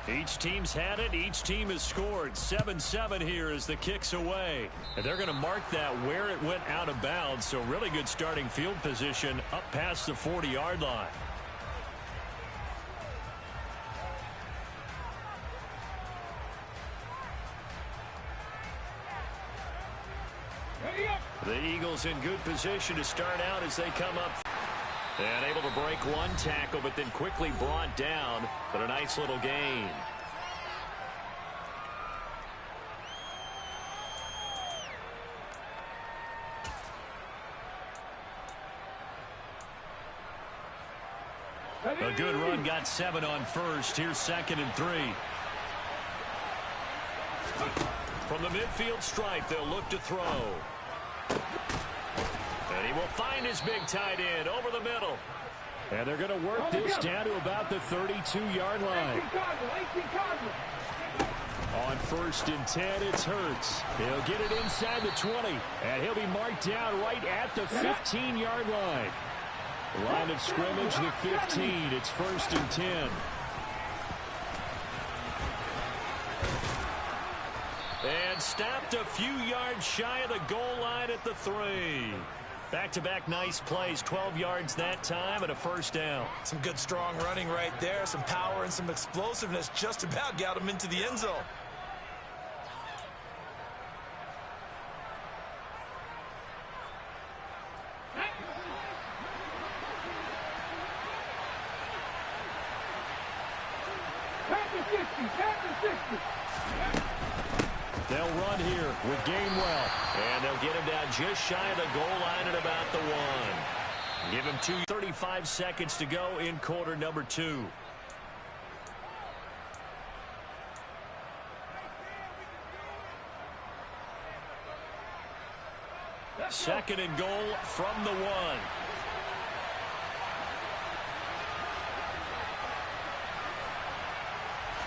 Each team's had it. Each team has scored. 7-7 here as the kick's away. And they're going to mark that where it went out of bounds. So really good starting field position up past the 40-yard line. The Eagles in good position to start out as they come up. And able to break one tackle, but then quickly brought down. But a nice little gain. A good run, got 7 on first. Here's 2nd and 3. From the midfield stripe, they'll look to throw. And he will find his big tight end over the middle. And they're going to work this down to about the 32-yard line. On 1st and 10, it's Hurts. He'll get it inside the 20. And he'll be marked down right at the 15-yard line. Line of scrimmage, the 15. It's 1st and 10. And stopped a few yards shy of the goal line at the 3. Back-to-back nice plays, 12 yards that time and a first down. Some good strong running right there, some power and some explosiveness just about got him into the end zone. They'll run here with Gainwell. And they'll get him down just shy of the goal line at about the 1. Give him 35 seconds to go in quarter number 2. Second and goal from the 1.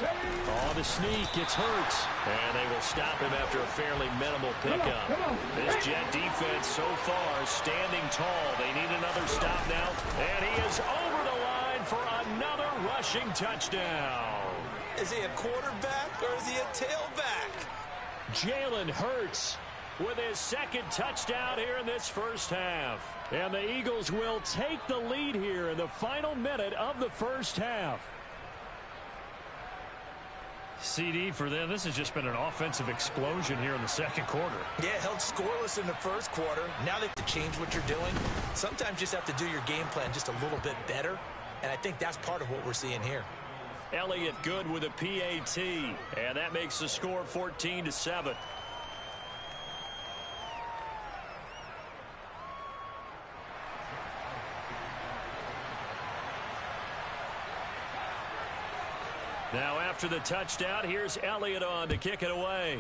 On the sneak, it's Hurts. And they will stop him after a fairly minimal pickup. This Jet defense so far standing tall. They need another stop now. And he is over the line for another rushing touchdown. Is he a quarterback or is he a tailback? Jalen Hurts with his 2nd touchdown here in this first half. And the Eagles will take the lead here in the final minute of the first half. CD for them, this has just been an offensive explosion here in the second quarter. Yeah, held scoreless in the first quarter. Now they have to change what you're doing. Sometimes you just have to do your game plan just a little bit better, and I think that's part of what we're seeing here. Elliott good with a PAT, and that makes the score 14-7. Now after the touchdown, here's Elliott on to kick it away.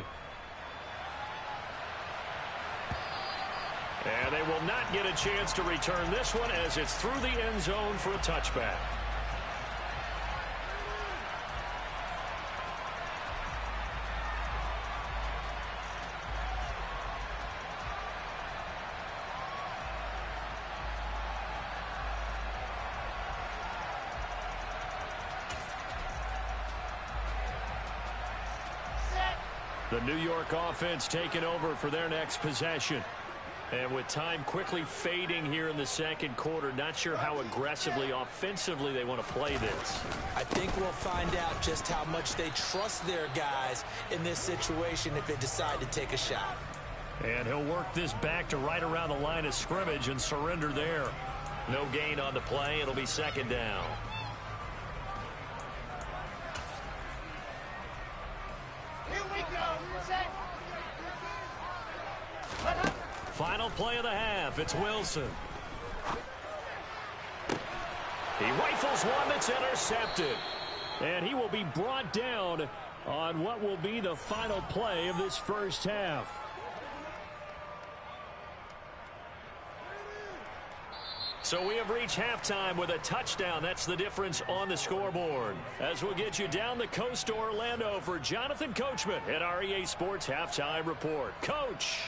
And they will not get a chance to return this one as it's through the end zone for a touchback. The New York offense taking over for their next possession. And with time quickly fading here in the second quarter, not sure how aggressively, offensively they want to play this. I think we'll find out just how much they trust their guys in this situation if they decide to take a shot. And he'll work this back to right around the line of scrimmage and surrender there. No gain on the play. It'll be 2nd down. Final play of the half. It's Wilson. He rifles one that's intercepted. And he will be brought down on what will be the final play of this first half. So we have reached halftime with a touchdown. That's the difference on the scoreboard. As we'll get you down the coast to Orlando for Jonathan Coachman at our EA Sports Halftime Report. Coach.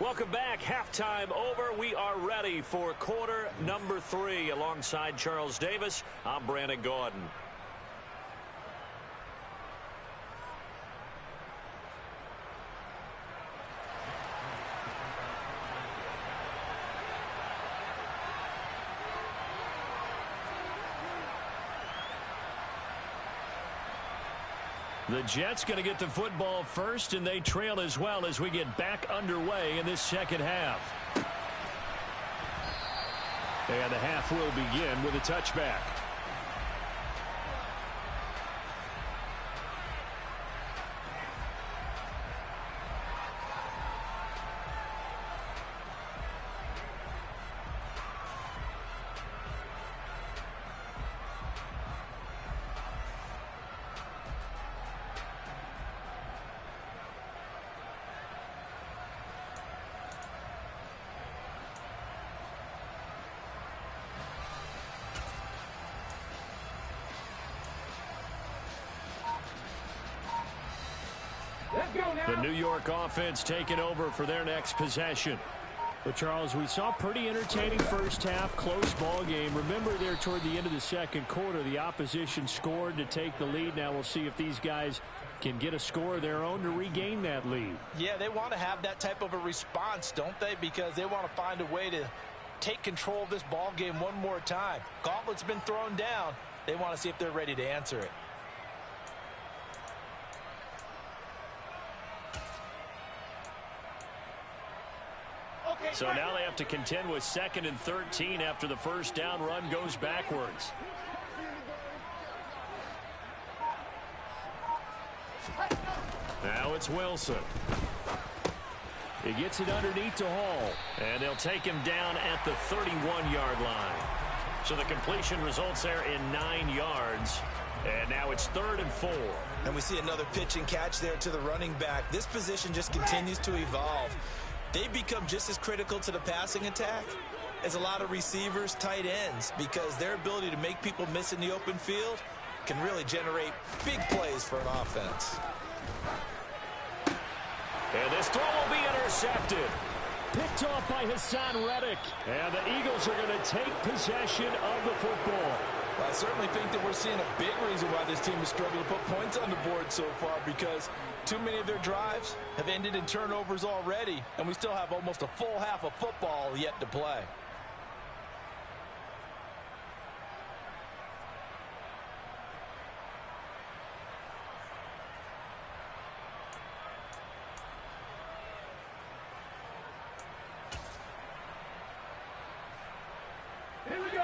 Welcome back. Halftime over. We are ready for quarter number 3. Alongside Charles Davis, I'm Brandon Gaudin. The Jets going to get the football first, and they trail as well as we get back underway in this second half. And the half will begin with a touchback. The New York offense taking over for their next possession. But, Charles, we saw pretty entertaining first half, close ball game. Remember there toward the end of the second quarter, the opposition scored to take the lead. Now we'll see if these guys can get a score of their own to regain that lead. Yeah, they want to have that type of a response, don't they? Because they want to find a way to take control of this ball game one more time. Gauntlet's been thrown down. They want to see if they're ready to answer it. So now they have to contend with 2nd and 13 after the first down run goes backwards. Now it's Wilson. He gets it underneath to Hall. And they'll take him down at the 31-yard line. So the completion results there in 9 yards. And now it's 3rd and 4. And we see another pitch and catch there to the running back. This position just continues to evolve. They become just as critical to the passing attack as a lot of receivers, tight ends, because their ability to make people miss in the open field can really generate big plays for an offense. And this throw will be intercepted. Picked off by Hassan Reddick. And the Eagles are going to take possession of the football. Well, I certainly think that we're seeing a big reason why this team has struggled to put points on the board so far, because too many of their drives have ended in turnovers already, and we still have almost a full half of football yet to play.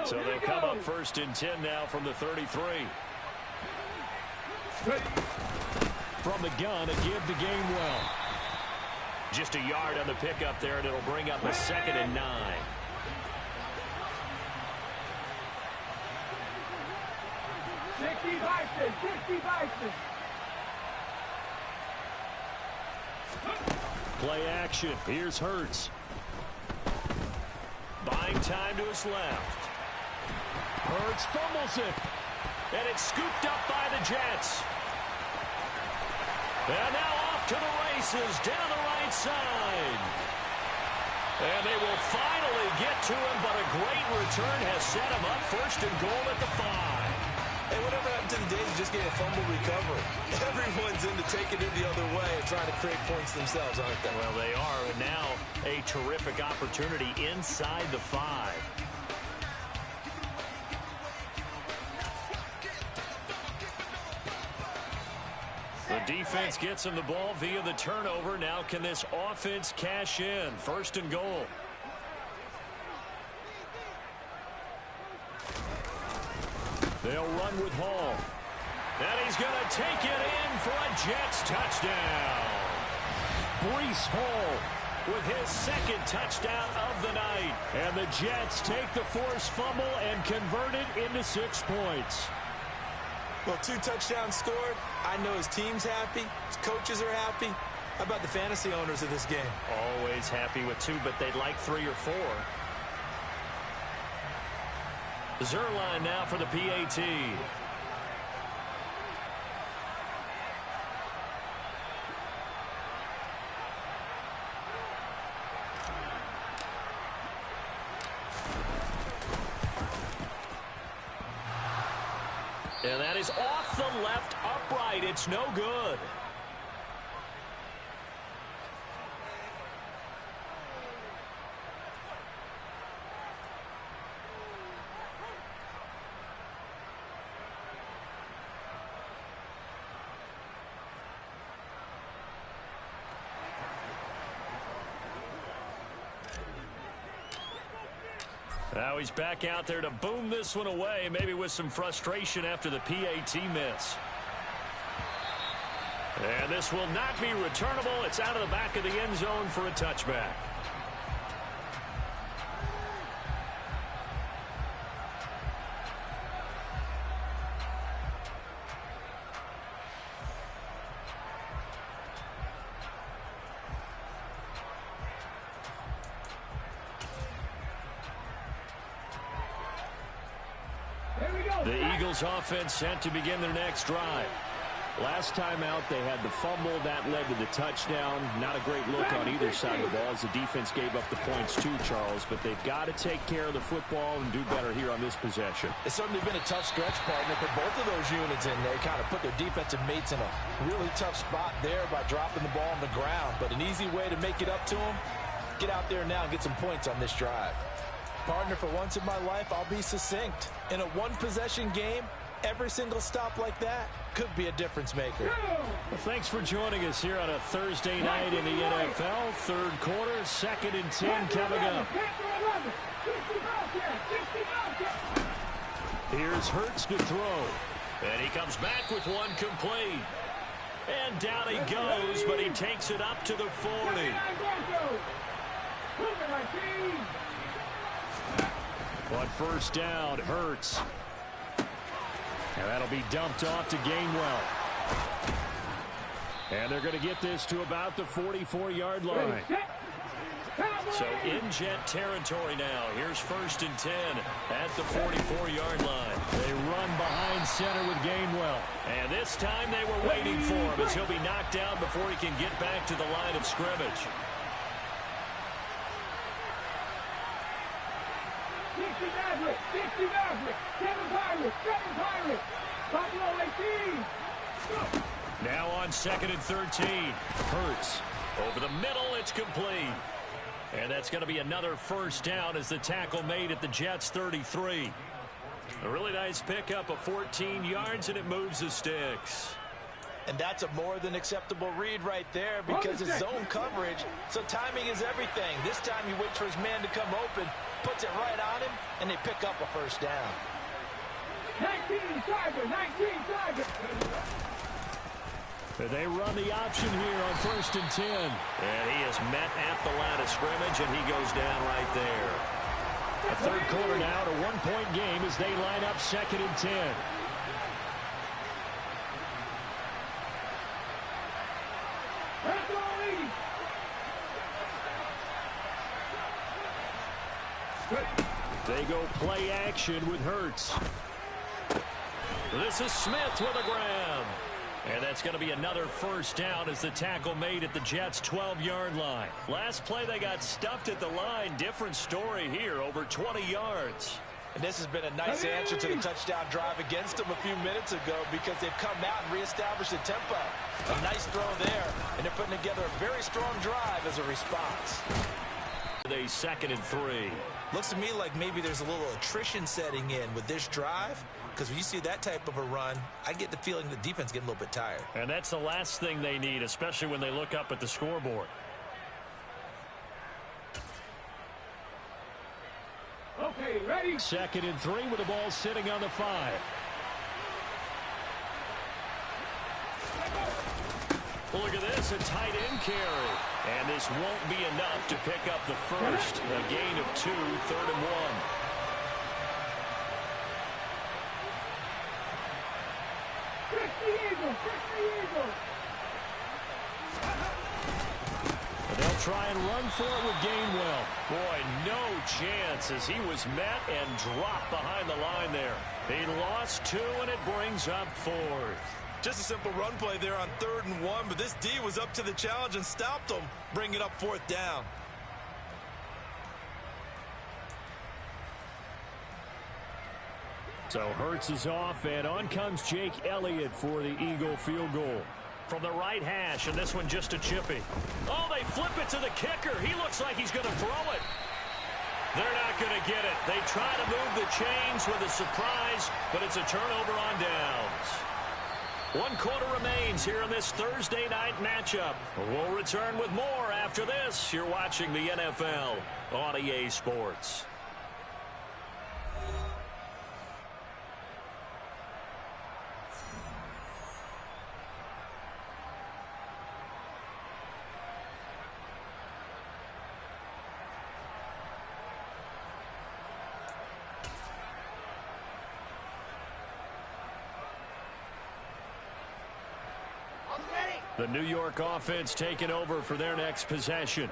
So they'll come up 1st and 10 now from the 33. From the gun, a give to Gainwell. Just a yard on the pickup there, and it'll bring up a 2nd and 9. Play action. Here's Hurts. Buying time to his left. Hurts fumbles it. And it's scooped up by the Jets. And now off to the races down the right side. And they will finally get to him, but a great return has set him up 1st and goal at the 5. Hey, whatever happened to the days of just getting a fumble recovery? Everyone's into taking it the other way and trying to create points themselves, aren't they? Well, they are, and now a terrific opportunity inside the 5. The defense gets him the ball via the turnover. Now can this offense cash in? 1st and goal. They'll run with Hall. And he's going to take it in for a Jets touchdown. Breece Hall with his 2nd touchdown of the night. And the Jets take the forced fumble and convert it into 6 points. Well, 2 touchdowns scored. I know his team's happy. His coaches are happy. How about the fantasy owners of this game? Always happy with 2, but they'd like 3 or 4. Zuerlein now for the PAT. And that is off the left upright. It's no good. Now he's back out there to boom this one away, maybe with some frustration after the PAT miss. And this will not be returnable. It's out of the back of the end zone for a touchback. The Eagles offense sent to begin their next drive. Last time out, they had the fumble. That led to the touchdown. Not a great look on either side of the ball as the defense gave up the points too, Charles. But they've got to take care of the football and do better here on this possession. It's certainly been a tough stretch, partner, for both of those units, and they kind of put their defensive mates in a really tough spot there by dropping the ball on the ground. But an easy way to make it up to them, get out there now and get some points on this drive. Partner, for once in my life, I'll be succinct. In a one-possession game, every single stop like that could be a difference maker. Well, thanks for joining us here on a Thursday night in the NFL. Third quarter, 2nd and 10 coming up. Here's Hurts to throw. And he comes back with one complete. And down he goes, but he takes it up to the 40. On first down, Hurts. And that'll be dumped off to Gainwell. And they're going to get this to about the 44-yard line. So in Jet territory now. Here's 1st and 10 at the 44-yard line. They run behind center with Gainwell. And this time they were waiting for him as he'll be knocked down before he can get back to the line of scrimmage. Now on 2nd and 13. Hurts over the middle. It's complete. And that's going to be another first down as the tackle made at the Jets' 33. A really nice pickup of 14 yards, and it moves the sticks. And that's a more than acceptable read right there because it's zone coverage, so timing is everything. This time he waits for his man to come open, puts it right on him, and they pick up a first down. 19 target. They run the option here on 1st and 10. And he is met at the line of scrimmage, and he goes down right there. A third quarter now, a one-point game as they line up 2nd and 10. They go play action with Hurts. This is Smith with a grab. And that's going to be another first down as the tackle made at the Jets' 12-yard line. Last play they got stuffed at the line. Different story here, over 20 yards. And this has been a nice answer to the touchdown drive against them a few minutes ago because they've come out and reestablished the tempo. A nice throw there, and they're putting together a very strong drive as a response. They 2nd and 3. Looks to me like maybe there's a little attrition setting in with this drive, because when you see that type of a run, I get the feeling the defense getting a little bit tired. And that's the last thing they need, especially when they look up at the scoreboard. Okay, ready? 2nd and 3 with the ball sitting on the 5. Well, look at this, a tight end carry. And this won't be enough to pick up the first. A gain of 2, 3rd and 1. They'll try and run for it with Gainwell. Boy, no chance as he was met and dropped behind the line there. He lost 2, and it brings up 4th. Just a simple run play there on 3rd and 1, but this D was up to the challenge and stopped them, bringing up 4th down. So Hurts is off, and on comes Jake Elliott for the Eagle field goal. From the right hash, and this one just a chippy. Oh, they flip it to the kicker. He looks like he's going to throw it. They're not going to get it. They try to move the chains with a surprise, but it's a turnover on downs. 1 quarter remains here in this Thursday night matchup. We'll return with more after this. You're watching the NFL on EA Sports. The New York offense taking over for their next possession.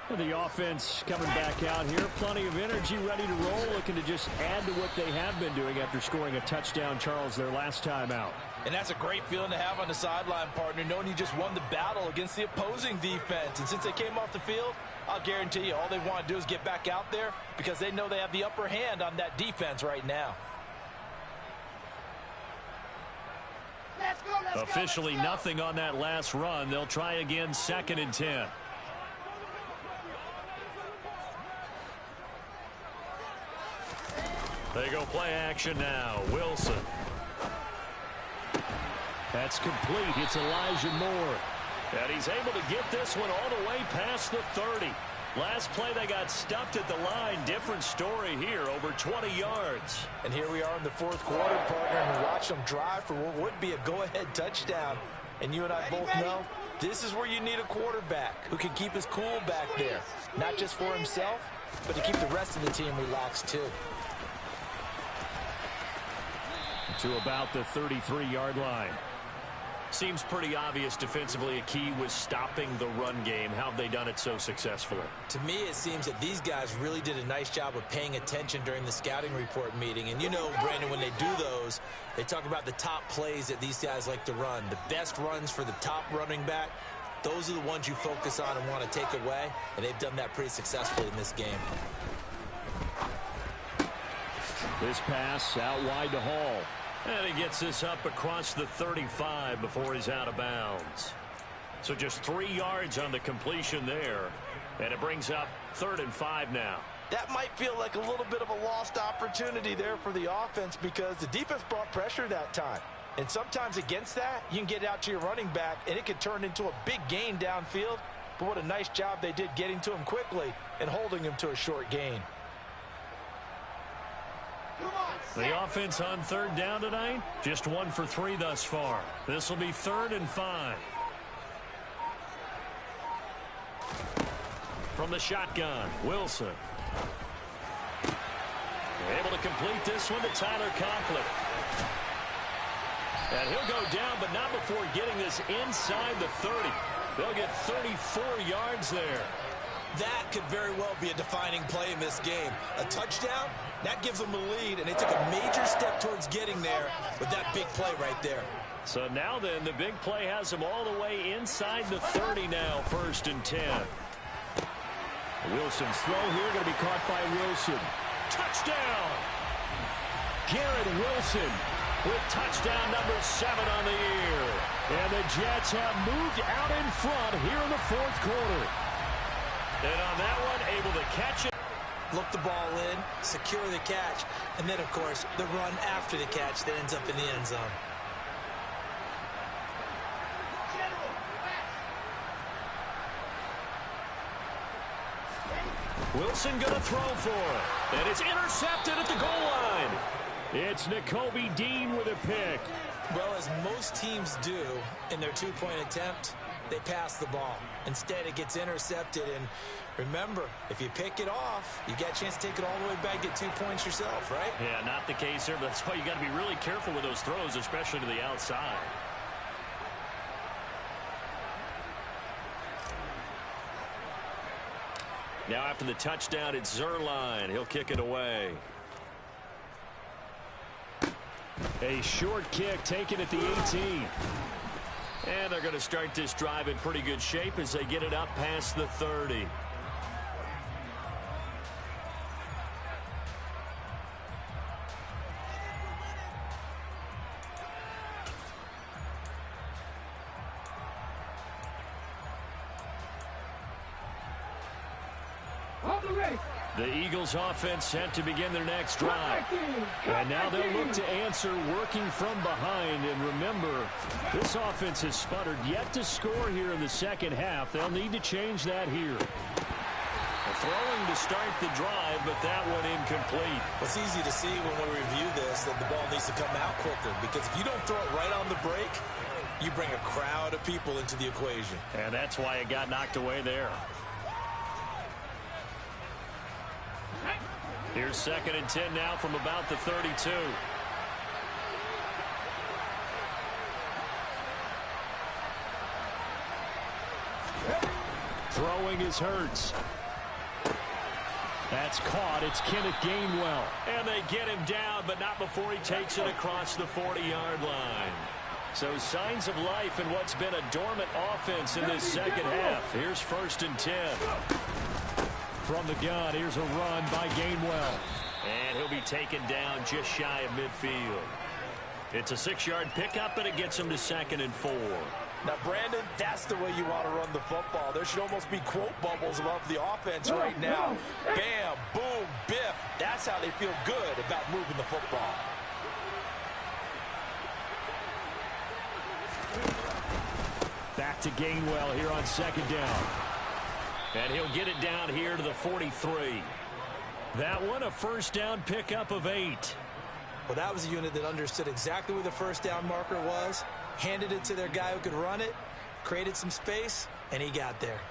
The offense coming back out here. Plenty of energy, ready to roll, looking to just add to what they have been doing after scoring a touchdown, Charles, their last time out. And that's a great feeling to have on the sideline, partner, knowing you just won the battle against the opposing defense. And since they came off the field, I'll guarantee you all they want to do is get back out there because they know they have the upper hand on that defense right now. Officially nothing on that last run. They'll try again, 2nd and 10. They go play action now. Wilson. That's complete. It's Elijah Moore. And he's able to get this one all the way past the 30. Last play they got stuffed at the line. Different story here, over 20 yards. And here we are in the 4th quarter, partner, and we watch them drive for what would be a go-ahead touchdown. And you and I both know this is where you need a quarterback who can keep his cool back there. Not just for himself, but to keep the rest of the team relaxed too. To about the 33-yard line. Seems pretty obvious defensively a key was stopping the run game. How have they done it so successfully? To me, it seems that these guys really did a nice job of paying attention during the scouting report meeting. And you know, Brandon, when they do those, they talk about the top plays that these guys like to run. The best runs for the top running back, those are the ones you focus on and want to take away. And they've done that pretty successfully in this game. This pass out wide to Hall. And he gets this up across the 35 before he's out of bounds. So just 3 yards on the completion there. And it brings up 3rd and 5 now. That might feel like a little bit of a lost opportunity there for the offense because the defense brought pressure that time. And sometimes against that, you can get out to your running back, and it could turn into a big gain downfield. But what a nice job they did getting to him quickly and holding him to a short gain. The offense on 3rd down tonight, just 1 for 3 thus far. This will be 3rd and 5. From the shotgun, Wilson. Able to complete this one to Tyler Conklin. And he'll go down, but not before getting this inside the 30. They'll get 34 yards there. That could very well be a defining play in this game. A touchdown, that gives them a lead, and they took a major step towards getting there with that big play right there. So now then, the big play has them all the way inside the 30 now, 1st and 10. Wilson's throw here going to be caught by Wilson. Touchdown! Garrett Wilson with touchdown number 7 on the year. And the Jets have moved out in front here in the 4th quarter. And on that one, able to catch it. Look the ball in, secure the catch, and then, of course, the run after the catch that ends up in the end zone. Wilson going to throw for it. And it's intercepted at the goal line. It's Nakobe Dean with a pick. Well, as most teams do in their two-point attempt, they pass the ball. Instead, it gets intercepted. And remember, if you pick it off, you got a chance to take it all the way back, get 2 points yourself, right? Yeah, not the case here. But that's why you got to be really careful with those throws, especially to the outside. Now after the touchdown, it's Zuerlein. He'll kick it away. A short kick taken at the 18. And they're going to start this drive in pretty good shape as they get it up past the 30. The Eagles offense set to begin their next drive. And now they'll look to answer working from behind. And remember, this offense has sputtered yet to score here in the second half. They'll need to change that here. Throwing to start the drive, but that one incomplete. It's easy to see when we review this that the ball needs to come out quicker, because if you don't throw it right on the break, you bring a crowd of people into the equation. And that's why it got knocked away there. Here's 2nd and 10 now from about the 32. Throwing is Hurts. That's caught. It's Kenneth Gainwell. And they get him down, but not before he takes it across the 40-yard line. So signs of life in what's been a dormant offense in this second half. Here's 1st and 10. From the gun, here's a run by Gainwell. And he'll be taken down just shy of midfield. It's a 6-yard pickup, and it gets him to 2nd and 4. Now, Brandon, that's the way you want to run the football. There should almost be quote bubbles above the offense right now. Bam, boom, biff. That's how they feel good about moving the football. Back to Gainwell here on 2nd down. And he'll get it down here to the 43. That one, a 1st down pickup of 8. Well, that was a unit that understood exactly where the 1st down marker was, handed it to their guy who could run it, created some space, and he got there.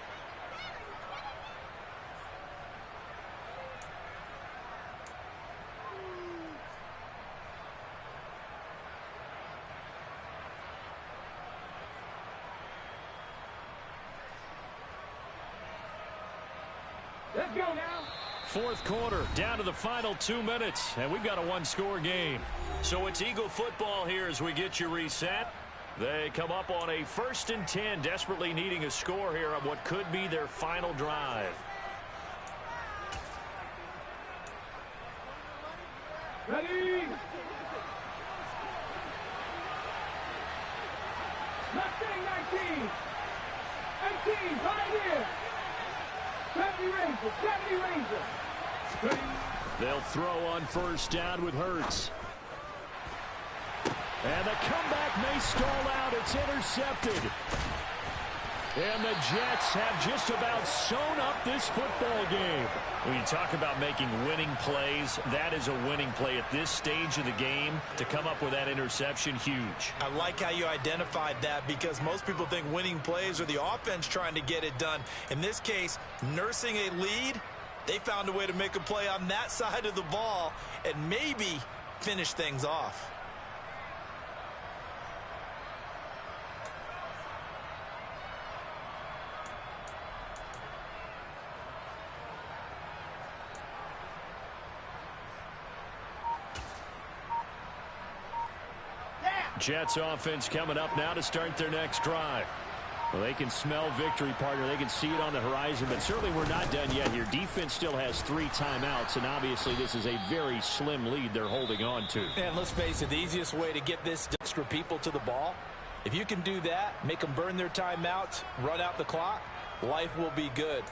Let's go now. 4th quarter, down to the final 2 minutes, and we've got a 1-score game. So it's Eagle football here as we get you reset. They come up on a 1st and 10, desperately needing a score here on what could be their final drive. Ready? Mustang 19. 18, right here. 70 Rangers. They'll throw on 1st down with Hurts. And the comeback may stall out. It's intercepted. And the Jets have just about sewn up this football game. When you talk about making winning plays, that is a winning play at this stage of the game. To come up with that interception, huge. I like how you identified that, because most people think winning plays are the offense trying to get it done. In this case, nursing a lead, they found a way to make a play on that side of the ball and maybe finish things off. Jets offense coming up now to start their next drive. Well, they can smell victory, partner. They can see it on the horizon, but certainly we're not done yet here. Defense still has 3 timeouts, and obviously this is a very slim lead they're holding on to. And let's face it, the easiest way to get this extra people to the ball, if you can do that, make them burn their timeouts, run out the clock, life will be good.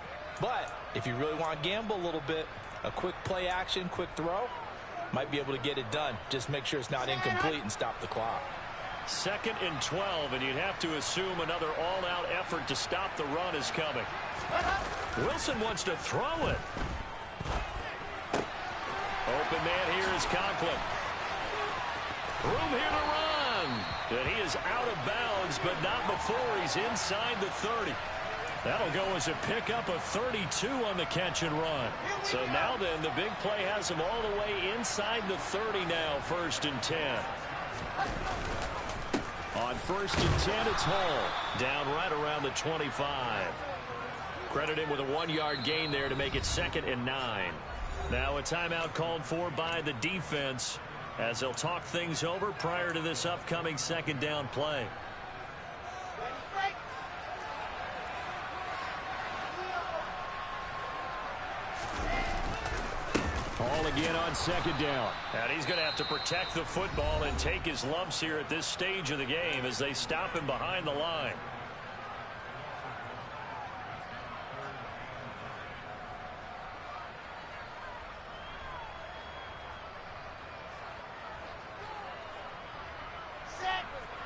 But if you really want to gamble a little bit, a quick play action, quick throw, might be able to get it done. Just make sure it's not incomplete and stop the clock. 2nd and 12, and you'd have to assume another all-out effort to stop the run is coming. Wilson wants to throw it. Open man here is Conklin. Room here to run. And he is out of bounds, but not before he's inside the 30. That'll go as a pickup of 32 on the catch and run. So now then, the big play has him all the way inside the 30 now, 1st and 10. On 1st and 10, it's Hall. Down right around the 25. Credit him with a 1-yard gain there to make it 2nd and 9. Now a timeout called for by the defense as they'll talk things over prior to this upcoming 2nd down play. Hall again on 2nd down. And he's going to have to protect the football and take his lumps here at this stage of the game as they stop him behind the line.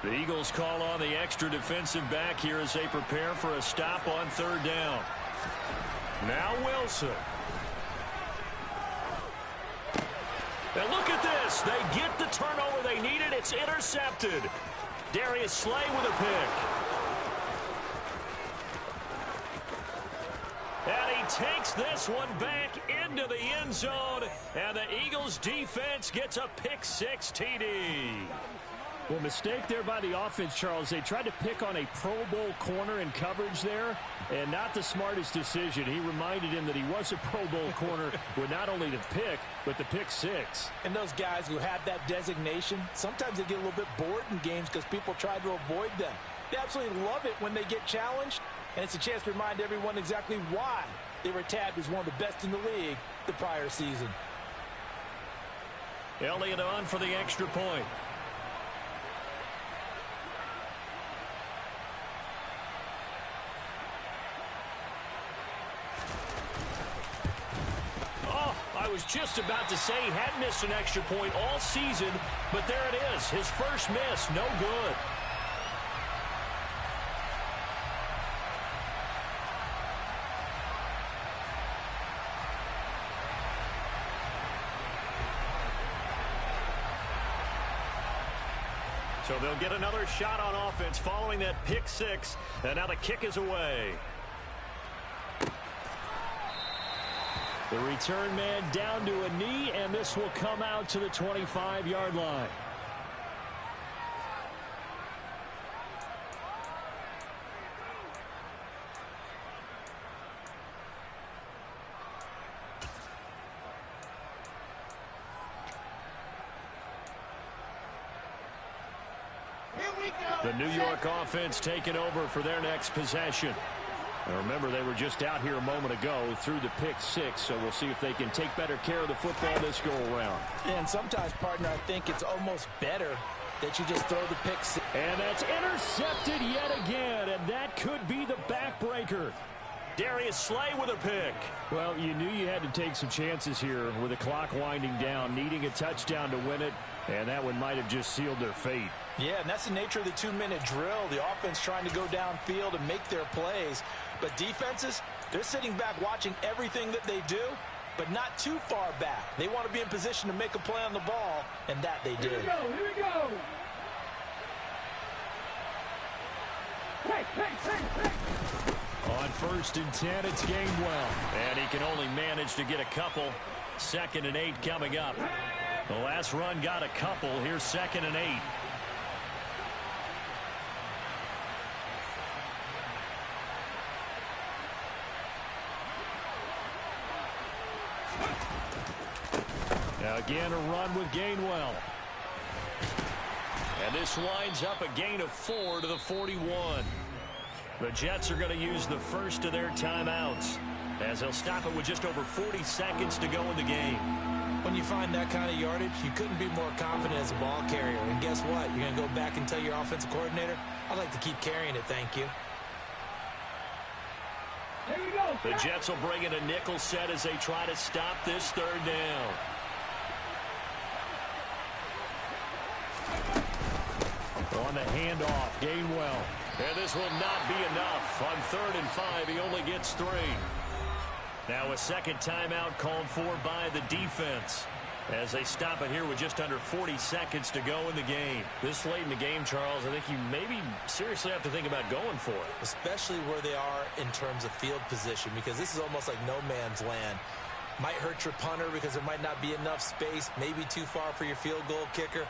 The Eagles call on the extra defensive back here as they prepare for a stop on third down. Now Wilson. And look at this. They get the turnover they needed. It's intercepted. Darius Slay with a pick. And he takes this one back into the end zone. And the Eagles defense gets a pick six TD. Well, mistake there by the offense, Charles. They tried to pick on a Pro Bowl corner in coverage there, and not the smartest decision. He reminded him that he was a Pro Bowl corner with not only the pick, but the pick six. And those guys who have that designation, sometimes they get a little bit bored in games because people try to avoid them. They absolutely love it when they get challenged, and it's a chance to remind everyone exactly why they were tagged as one of the best in the league the prior season. Elliott on for the extra point. I was just about to say he had missed an extra point all season, but there it is. His first miss, no good. So they'll get another shot on offense following that pick six, and now the kick is away. The return man down to a knee, and this will come out to the 25-yard line. The New York offense taking over for their next possession. And remember, they were just out here a moment ago through the pick six, so we'll see if they can take better care of the football this go-around. And sometimes, partner, I think it's almost better that you just throw the pick six. And that's intercepted yet again, and that could be the backbreaker. Darius Slay with a pick. Well, you knew you had to take some chances here with the clock winding down, needing a touchdown to win it, and that one might have just sealed their fate. Yeah, and that's the nature of the 2-minute drill. The offense trying to go downfield and make their plays. But defenses, they're sitting back watching everything that they do, but not too far back. They want to be in position to make a play on the ball, and that they did. Here we go, here we go. Hey. On 1st and 10, it's Gainwell. And he can only manage to get a couple. 2nd and 8 coming up. The last run got a couple. Here's 2nd and 8. Now again, a run with Gainwell. And this winds up a gain of 4 to the 41. The Jets are going to use the first of their timeouts as they'll stop it with just over 40 seconds to go in the game. When you find that kind of yardage, you couldn't be more confident as a ball carrier. And guess what? You're going to go back and tell your offensive coordinator, I'd like to keep carrying it, thank you. Here we go. The Jets will bring in a nickel set as they try to stop this 3rd down. On the handoff, Gainwell. And this will not be enough. On 3rd and 5, he only gets 3. Now a second timeout called for by the defense as they stop it here with just under 40 seconds to go in the game. This late in the game, Charles, I think you maybe seriously have to think about going for it. Especially where they are in terms of field position, because this is almost like no man's land. Might hurt your punter because there might not be enough space, maybe too far for your field goal kicker.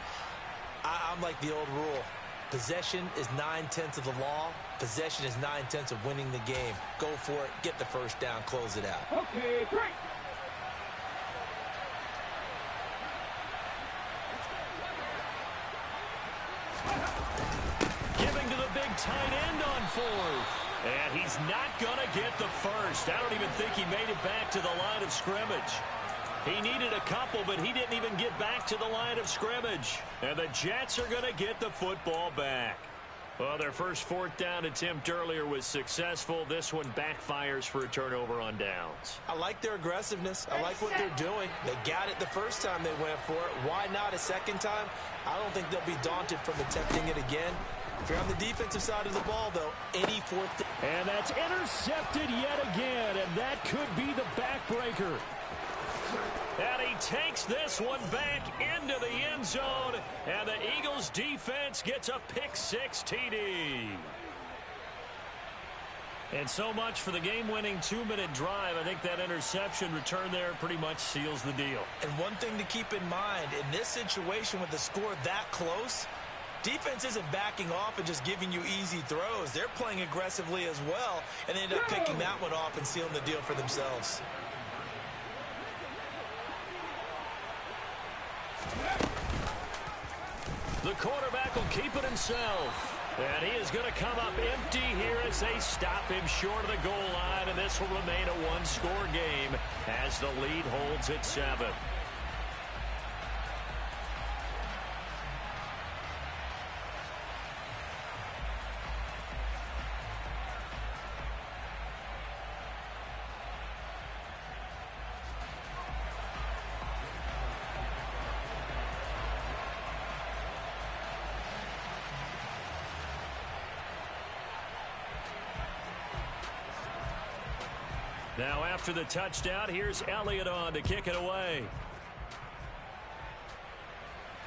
I'm like the old rule. Possession is 9/10 of the law. Possession is 9/10 of winning the game. Go for it. Get the first down. Close it out. Okay, great. Giving to the big tight end on 4th. And he's not going to get the first. I don't even think he made it back to the line of scrimmage. He needed a couple, but he didn't even get back to the line of scrimmage. And the Jets are going to get the football back. Well, their first fourth down attempt earlier was successful. This one backfires for a turnover on downs. I like their aggressiveness. I like what they're doing. They got it the first time they went for it. Why not a second time? I don't think they'll be daunted from attempting it again. If you're on the defensive side of the ball, though, any fourth down. And that's intercepted yet again, and that could be the backbreaker. And he takes this one back into the end zone, and the Eagles defense gets a pick-6 TD. And so much for the game-winning 2-minute drive. I think that interception return there pretty much seals the deal. And one thing to keep in mind, in this situation with the score that close, defense isn't backing off and just giving you easy throws. They're playing aggressively as well, and they end up picking that one off and sealing the deal for themselves. The quarterback will keep it himself. And he is going to come up empty here as they stop him short of the goal line. And this will remain a one-score game as the lead holds at 7. Now after the touchdown, here's Elliott on to kick it away.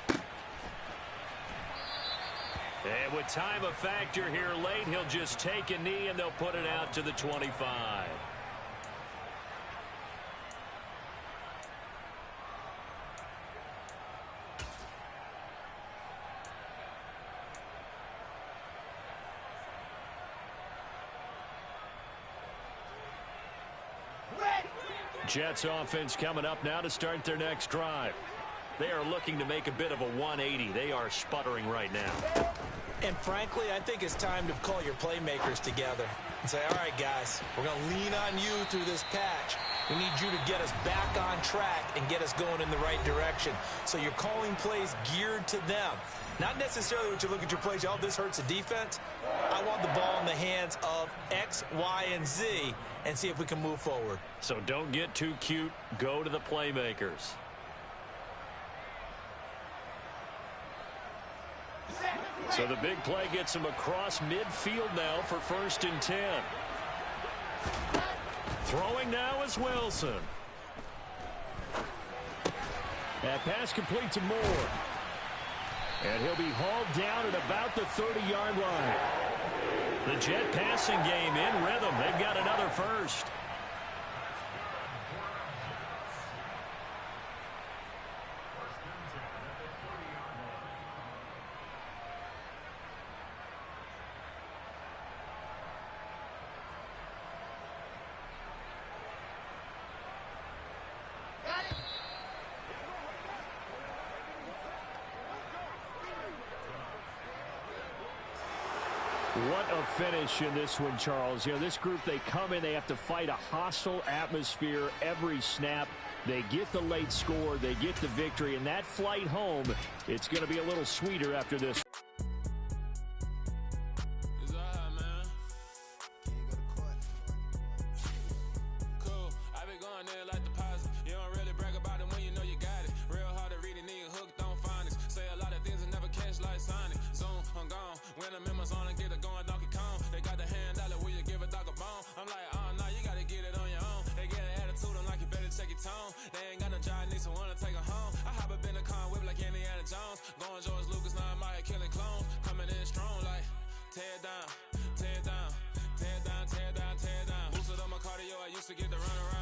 And with time a factor here late, he'll just take a knee and they'll put it out to the 25. Jets offense coming up now to start their next drive. They are looking to make a bit of a 180. They are sputtering right now. And frankly, I think it's time to call your playmakers together and say, all right, guys, we're going to lean on you through this patch. We need you to get us back on track and get us going in the right direction. So you're calling plays geared to them. Not necessarily what you look at your plays, oh, this hurts the defense. I want the ball in the hands of X, Y, and Z and see if we can move forward. So don't get too cute. Go to the playmakers. So the big play gets him across midfield now for 1st and 10. Throwing now is Wilson. That pass complete to Moore. And he'll be hauled down at about the 30-yard line. The Jet passing game in rhythm. They've got another first. What a finish in this one, Charles. You know, this group, they come in, they have to fight a hostile atmosphere every snap. They get the late score, they get the victory, and that flight home, it's going to be a little sweeter after this. Tear down. Boosted up my cardio, I used to get the run around.